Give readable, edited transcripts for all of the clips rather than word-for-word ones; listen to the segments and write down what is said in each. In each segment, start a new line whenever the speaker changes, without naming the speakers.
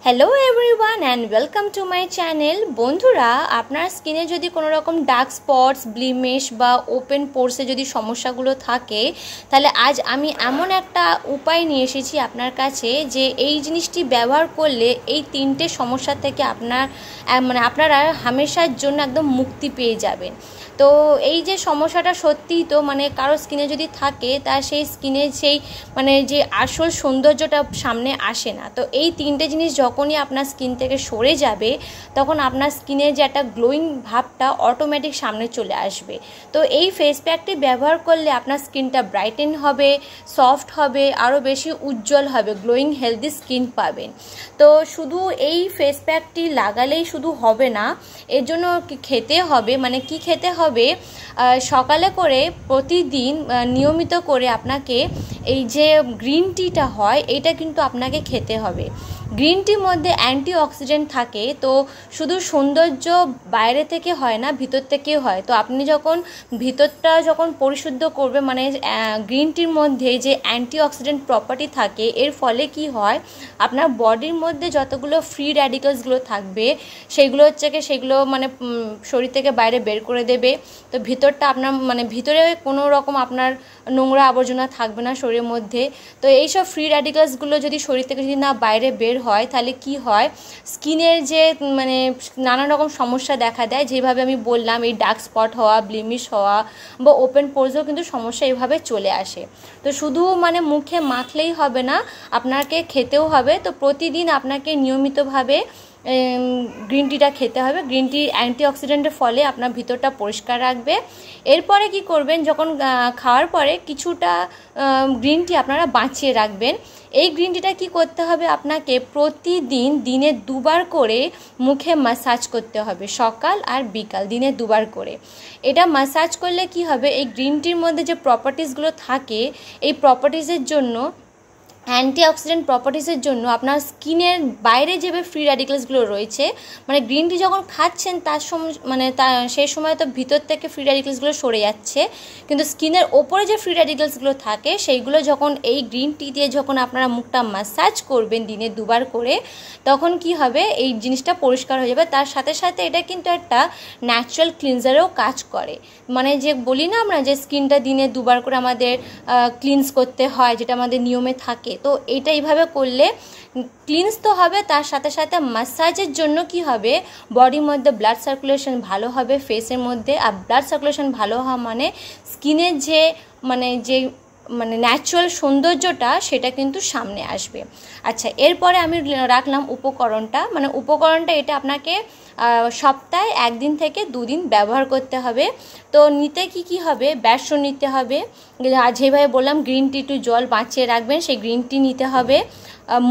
Hello everyone and welcome to my channel. बंधुरा आपनार स्किने जदि कोनो रकम डार्क स्पट्स ब्लिमिश बा ओपेन पोर्से जदि समस्यागुलो थाके ताहले आज आमी एमन एकटा उपाय निये एसेछि आपनार काछे जे एई जिनिसटी व्यवहार करले एई तीनटे समस्या थेके आपनारा हमेशार जोन्नो एकदम मुक्ति पेये जाबेन। तो এই যে সমস্যাটা সত্যিই তো মানে কারো স্কিনে যদি থাকে তার সেই স্কিনে সেই মানে যে আসল সৌন্দর্যটা সামনে আসে না। তো এই তিনটে জিনিস যখনই আপনার স্কিন থেকে সরে যাবে তখন আপনার স্কিনে যে একটা গ্লোয়িং ভাবটা অটোমেটিক সামনে চলে আসবে। তো এই ফেস প্যাকটি ব্যবহার করলে আপনার স্কিনটা ব্রাইটেন হবে, সফট হবে, আরও বেশি উজ্জ্বল হবে, গ্লোয়িং হেলদি স্কিন পাবেন। তো শুধু এই ফেস প্যাকটি লাগালেই শুধু হবে না, এর জন্য খেতে হবে, মানে কি খেতে হবে সকালে করে প্রতিদিন নিয়মিত করে আপনাকে এই যে গ্রিন টিটা হয় এটা কিন্তু আপনাকে খেতে হবে। গ্রিন টির মধ্যে অ্যান্টিঅক্সিডেন্ট থাকে, তো শুধু সৌন্দর্য বাইরে থেকে হয় না, ভিতর থেকেও হয়। তো আপনি যখন ভিতরটা যখন পরিশুদ্ধ করবে মানে গ্রিন টির মধ্যে যে অ্যান্টিঅক্সিডেন্ট প্রপার্টি থাকে এর ফলে কি হয় আপনার বডির মধ্যে যতগুলো ফ্রি র্যাডিক্যালসগুলো থাকবে সেগুলো মানে শরীর থেকে বাইরে বের করে দেবে। তো ভিতরটা আপনার মানে ভিতরে কোনো রকম আপনার নোংরা আবর্জনা থাকবে না শরীরের মধ্যে। তো এইসব ফ্রি র্যাডিক্যালসগুলো যদি শরীর থেকে যদি না বাইরে বের হয় তাহলে কি হয় স্কিনের যে মানে নানা রকম সমস্যা দেখা দেয়, যেভাবে আমি বললাম এই ডার্ক স্পট হওয়া, ব্লিমিশ হওয়া বা ওপেন পোরসেও কিন্তু সমস্যা এইভাবে চলে আসে। তো শুধু মানে মুখে মাখলেই হবে না, আপনাকে খেতেও হবে। তো প্রতিদিন আপনাকে নিয়মিতভাবে গ্রিন টিটা খেতে হবে। গ্রিন টি অ্যান্টিঅক্সিডেন্টের ফলে আপনার ভিতরটা পরিষ্কার রাখবে। এরপরে কি করবেন, যখন খাওয়ার পরে কিছুটা গ্রিন টি আপনারা বাঁচিয়ে রাখবেন। এই গ্রিন টিটা কী করতে হবে আপনাকে প্রতিদিন দিনে দুবার করে মুখে ম্যাসাজ করতে হবে, সকাল আর বিকাল দিনে দুবার করে। এটা ম্যাসাজ করলে কি হবে এই গ্রিন টির মধ্যে যে প্রপার্টিসগুলো থাকে এই প্রপার্টিসের জন্য অ্যান্টিঅক্সিডেন্ট প্রপার্টিসের জন্য আপনার স্কিনের বাইরে যে ফ্রি র্যাডিক্যালসগুলো রয়েছে মানে গ্রিন টি যখন খাচ্ছেন তার সেই সময় তো ভিতর থেকে ফ্রি র্যাডিক্যালসগুলো সরে যাচ্ছে, কিন্তু স্কিনের ওপরে যে ফ্রি র্যাডিক্যালসগুলো থাকে সেইগুলো যখন এই গ্রিন টি দিয়ে যখন আপনারা মুখটা ম্যাসাজ করবেন দিনে দুবার করে তখন কি হবে এই জিনিসটা পরিষ্কার হয়ে যাবে। তার সাথে সাথে এটা কিন্তু একটা ন্যাচারাল ক্লিনজারেও কাজ করে। মানে যে বলি না আমরা যে স্কিনটা দিনে দুবার করে আমাদের ক্লিনস করতে হয়, যেটা আমাদের নিয়মে থাকে। তো এটা এইভাবে করলে ক্লিনস তো হবে, তার সাথে সাথে ম্যাসাজের জন্য কি হবে বডির মধ্যে ব্লাড সার্কুলেশন ভালো হবে ফেসের মধ্যে। আর ব্লাড সার্কুলেশন ভালো হওয়া মানে স্কিনের যে ন্যাচারাল সৌন্দর্যটা সেটা কিন্তু সামনে আসবে। আচ্ছা, এরপরে আমি রাখলাম উপকরণটা এটা আপনাকে সপ্তাহে 1 দিন থেকে 2 দিন ব্যবহার করতে হবে। তো নিতে কি হবে, বেসন নিতে হবে, যেভাবে বললাম গ্রিন টি একটু জল বাঁচিয়ে রাখবেন সেই গ্রিন টি নিতে হবে,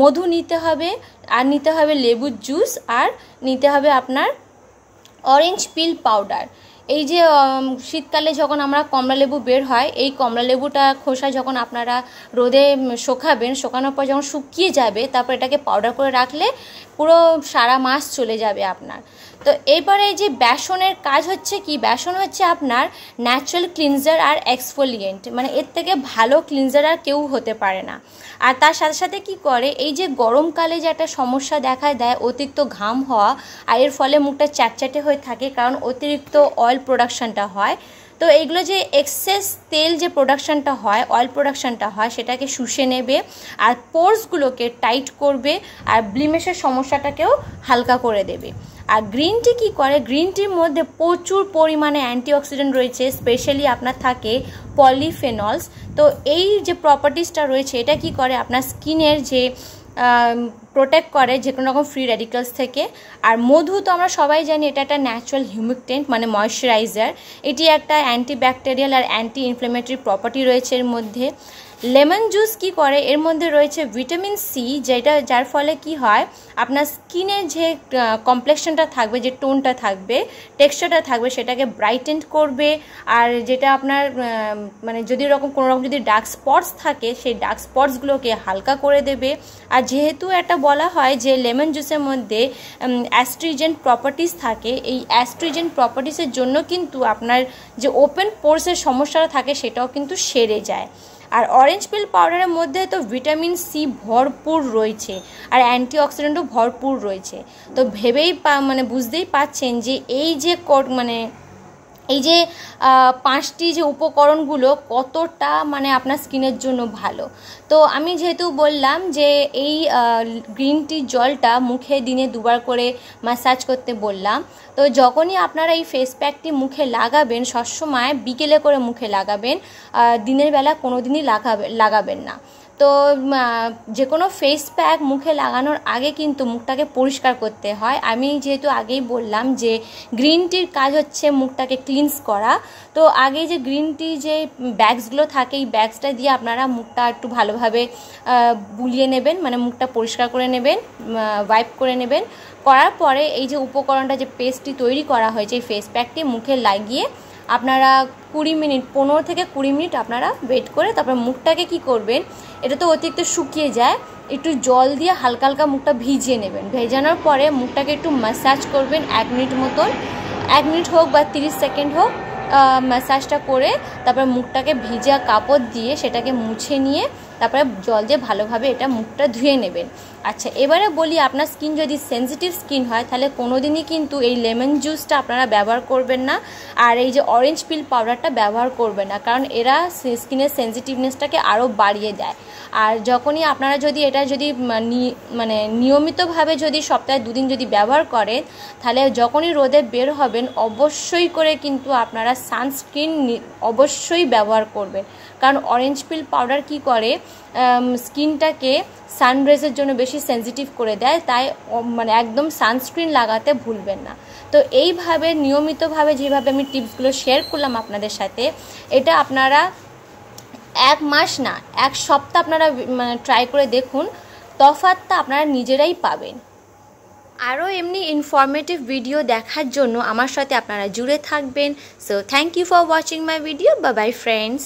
মধু নিতে হবে, আর নিতে হবে লেবুর জুস, আর নিতে হবে আপনার অরেঞ্জ পিল পাউডার। এই যে শীতকালে যখন আমরা কমলা লেবু বের হয় এই কমলা লেবুটা খোসা যখন আপনারা রোদে শোকাবেন, শোকানোর পর যখন শুকিয়ে যাবে তারপর এটাকে পাউডার করে রাখলে পুরো সারা মাস চলে যাবে আপনার। তো এরপরে এই যে বেসনের কাজ হচ্ছে কি, বেসন হচ্ছে আপনার ন্যাচারাল ক্লিনজার আর এক্সফোলিয়েন্ট, মানে এর থেকে ভালো ক্লিনজার আর কেউ হতে পারে না। আর তার সাথে সাথে কি করে এই যে গরমকালে যে একটা সমস্যা দেখা দেয় অতিরিক্ত ঘাম হওয়া, আর এর ফলে মুখটা চ্যাটচ্যাটে হয়ে থাকে কারণ অতিরিক্ত অয়েল প্রোডাকশানটা হয়। তো এইগুলো যে এক্সেস তেল যে প্রোডাকশানটা হয়, অয়েল প্রোডাকশানটা হয় সেটাকে শুষে নেবে আর পোর্সগুলোকে টাইট করবে আর ব্লিমিশের সমস্যাটাকেও হালকা করে দেবে। আর গ্রিন টি কী করে, গ্রিন টির মধ্যে প্রচুর পরিমাণে অ্যান্টিঅক্সিডেন্ট রয়েছে, স্পেশালি আপনার থাকে পলিফেনলস। তো এই যে প্রপার্টিসটা রয়েছে এটা কি করে আপনার স্কিনের যে প্রোটেক্ট করে যে কোনো রকম ফ্রি র্যাডিক্যালস থেকে। আর মধু তো আমরা সবাই জানি এটা একটা ন্যাচারাল হিউমিকটেন্ট মানে ময়শ্চারাইজার, এটি একটা অ্যান্টিব্যাকটেরিয়াল আর অ্যান্টি ইনফ্লেমেটরি প্রপার্টি রয়েছে এর মধ্যে। লেমন জুস কি করে এর মধ্যে রয়েছে ভিটামিন সি, যার ফলে কি হয় আপনার স্কিনের যে কমপ্লেক্সনটা থাকবে, যে টোনটা থাকবে, টেক্সচারটা থাকবে সেটাকে ব্রাইটেন করবে। আর যেটা আপনার মানে যদি কোনো রকম যদি ডার্ক স্পটস থাকে সেই ডার্ক স্পটসগুলোকে হালকা করে দেবে। আর যেহেতু একটা বলা হয় যে লেমন জুসের মধ্যে অ্যাস্ট্রিজেন্ট প্রপার্টিস থাকে, এই অ্যাস্ট্রিজেন্ট প্রপার্টিসের জন্য কিন্তু আপনার যে ওপেন পোরসের সমস্যাটা থাকে সেটাও কিন্তু সেরে যায়। আর অরেঞ্জ পিল পাউডারের মধ্যে তো ভিটামিন সি ভরপুর রয়েছে আর অ্যান্টিঅক্সিডেন্টও ভরপুর রয়েছে। তো ভেবেই মানে বুঝতেই পাচ্ছেন যে এই যে এই যে 5টি যে উপকরণগুলো কতটা মানে আপনার স্কিনের জন্য ভালো। তো আমি যেহেতু বললাম যে এই গ্রিন টি জলটা মুখে দিনে 2বার করে ম্যাসাজ করতে বললাম। তো যখনই আপনারা এই ফেস প্যাকটি মুখে লাগাবেন সবসময় বিকেলে করে মুখে লাগাবেন, দিনের বেলা কোনো দিনই লাগাবেন না। তো যে কোনো ফেস প্যাক মুখে লাগানোর আগে কিন্তু মুখটাকে পরিষ্কার করতে হয়। আমি যেহেতু আগেই বললাম যে গ্রিন টির কাজ হচ্ছে মুখটাকে ক্লিনস করা। তো আগে যে গ্রিন টি যে ব্যাগসগুলো থাকে এই ব্যাগসটা দিয়ে আপনারা মুখটা একটু ভালোভাবে বুলিয়ে নেবেন, মানে মুখটা পরিষ্কার করে নেবেন, ওয়াইপ করে নেবেন। করার পরে এই যে উপকরণটা যে পেস্টটি তৈরি করা হয়েছে এই ফেস প্যাকটি মুখে লাগিয়ে আপনারা 15 থেকে 20 মিনিট আপনারা ওয়েট করে তারপর মুখটাকে কি করবেন, এটা তো অতিরিক্ত শুকিয়ে যায়, একটু জল দিয়ে হালকা হালকা মুখটা ভিজিয়ে নেবেন। ভেজানোর পরে মুখটাকে একটু ম্যাসাজ করবেন 1 মিনিট মতন, 1 মিনিট হোক বা 30 সেকেন্ড হোক, ম্যাসাজটা করে তারপর মুখটাকে ভিজা কাপড় দিয়ে সেটাকে মুছে নিয়ে তারপরে জল দিয়ে ভালোভাবে এটা মুখটা ধুয়ে নেবেন। আচ্ছা, এবারে বলি আপনার স্কিন যদি সেনসিটিভ স্কিন হয় তাহলে কোনোদিনই কিন্তু এই লেমন জুসটা আপনারা ব্যবহার করবেন না আর এই যে অরেঞ্জ পিল পাউডারটা ব্যবহার করবেন না, কারণ এরা স্কিনের সেনসিটিভনেসটাকে আরও বাড়িয়ে দেয়। আর যখনই আপনারা যদি এটা যদি মানে নিয়মিতভাবে যদি সপ্তাহে 2 দিন যদি ব্যবহার করেন তাহলে যখনই রোদে বের হবেন অবশ্যই করে কিন্তু আপনারা সানস্ক্রিন অবশ্যই ব্যবহার করবেন, কারণ অরেঞ্জ পিল পাউডার কি করে স্কিনটাকে সানরেজের জন্য বেশি সেনসিটিভ করে দেয়, তাই মানে একদম সানস্ক্রিন লাগাতে ভুলবেন না। তো এইভাবে নিয়মিতভাবে যেভাবে আমি টিপসগুলো শেয়ার করলাম আপনাদের সাথে, এটা আপনারা 1 মাস না 1 সপ্তাহ আপনারা মানে ট্রাই করে দেখুন, তফাৎটা আপনারা নিজেরাই পাবেন। আরও এমনি ইনফরমেটিভ ভিডিও দেখার জন্য আমার সাথে আপনারা জুড়ে থাকবেন। So thank you for watching my video. Bye bye friends.